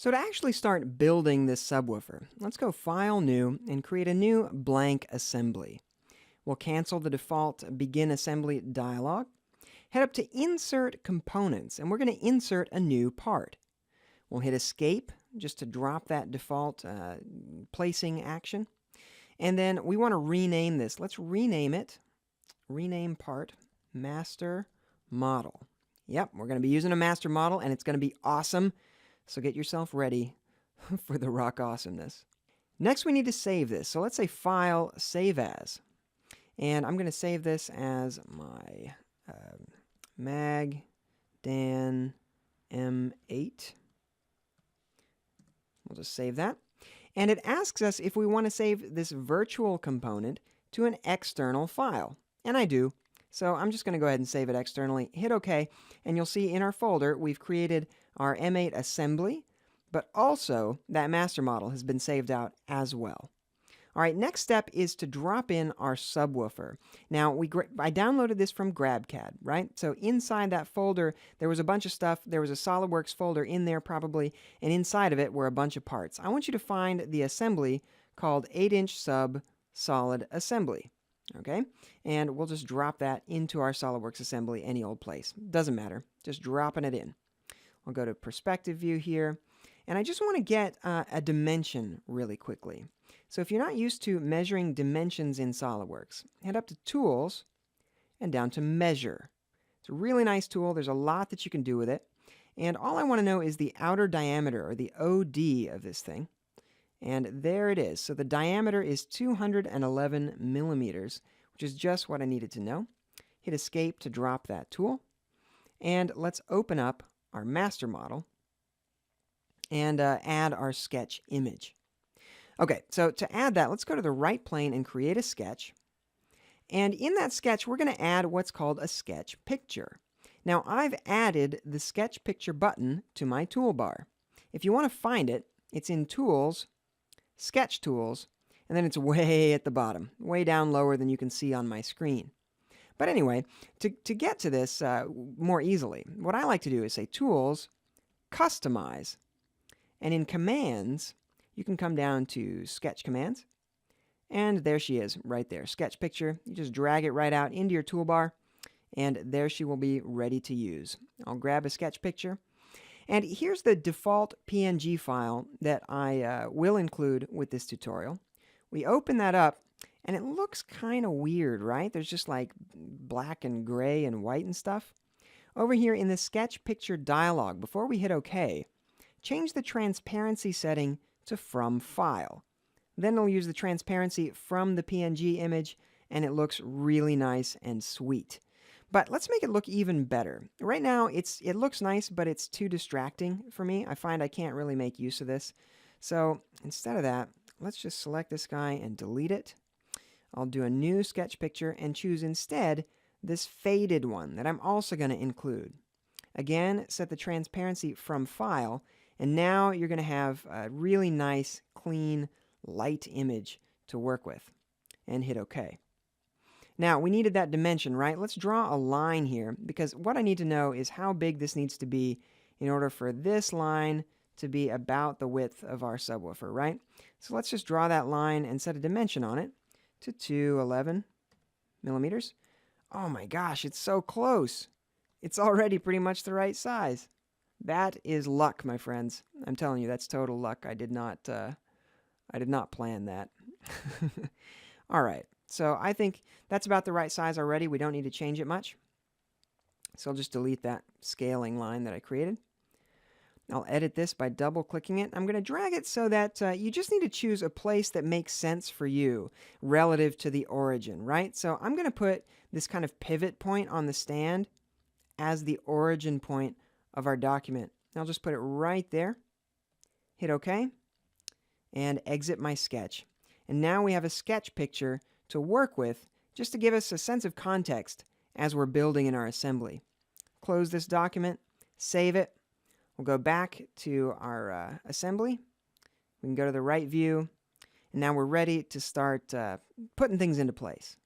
So to actually start building this subwoofer, let's go File, New, and create a new blank assembly. We'll cancel the default Begin Assembly dialog. Head up to Insert Components, and we're going to insert a new part. We'll hit Escape just to drop that default placing action. And then we want to rename this. Let's rename it. Rename part Master Model. Yep, we're going to be using a master model, and it's going to be awesome. So get yourself ready for the rock awesomeness. Next, we need to save this. So let's say File, Save As. And I'm going to save this as my Mag Dan M8. We'll just save that. And it asks us if we want to save this virtual component to an external file. And I do. So I'm just going to go ahead and save it externally. Hit OK. And you'll see in our folder we've created our M8 assembly, but also that master model has been saved out as well. All right, next step is to drop in our subwoofer. Now, I downloaded this from GrabCAD, right? So inside that folder, there was a bunch of stuff. There was a SolidWorks folder in there probably, and inside of it were a bunch of parts. I want you to find the assembly called 8-inch sub solid assembly, okay? And we'll just drop that into our SolidWorks assembly any old place. Doesn't matter, just dropping it in. I'll go to perspective view here, and I just want to get a dimension really quickly. So if you're not used to measuring dimensions in SolidWorks, head up to Tools and down to Measure. It's a really nice tool. There's a lot that you can do with it. And all I want to know is the outer diameter, or the OD of this thing. And there it is. So the diameter is 211 millimeters, which is just what I needed to know. Hit Escape to drop that tool. And let's open up our master model and add our sketch image. Okay, so to add that, let's go to the right plane and create a sketch. And in that sketch, we're going to add what's called a sketch picture. Now, I've added the sketch picture button to my toolbar. If you want to find it, it's in Tools, Sketch Tools, and then it's way at the bottom, way down lower than you can see on my screen. But anyway, to get to this more easily, what I like to do is say Tools, Customize, and in Commands, you can come down to Sketch Commands, and there she is right there, Sketch Picture. You just drag it right out into your toolbar, and there she will be ready to use. I'll grab a sketch picture, and here's the default PNG file that I will include with this tutorial. We open that up, and it looks kind of weird, right? There's just like black and gray and white and stuff. Over here in the sketch picture dialog, before we hit OK, change the transparency setting to From File. Then it'll use the transparency from the PNG image, and it looks really nice and sweet. But let's make it look even better. Right now, it looks nice, but it's too distracting for me. I find I can't really make use of this. So instead of that, let's just select this guy and delete it. I'll do a new sketch picture and choose instead this faded one that I'm also going to include. Again, set the transparency from File, and now you're going to have a really nice, clean, light image to work with. And hit OK. Now, we needed that dimension, right? Let's draw a line here, because what I need to know is how big this needs to be in order for this line to be about the width of our subwoofer, right? So let's just draw that line and set a dimension on it to 211 millimeters. Oh my gosh, it's so close. It's already pretty much the right size. That is luck, my friends. I'm telling you, that's total luck. I did not plan that. All right, so I think that's about the right size already. We don't need to change it much. So I'll just delete that scaling line that I created. I'll edit this by double-clicking it. I'm going to drag it so that you just need to choose a place that makes sense for you relative to the origin, right? So I'm going to put this kind of pivot point on the stand as the origin point of our document. I'll just put it right there. Hit OK. And exit my sketch. And now we have a sketch picture to work with just to give us a sense of context as we're building in our assembly. Close this document, save it. We'll go back to our assembly. We can go to the right view, and now we're ready to start putting things into place.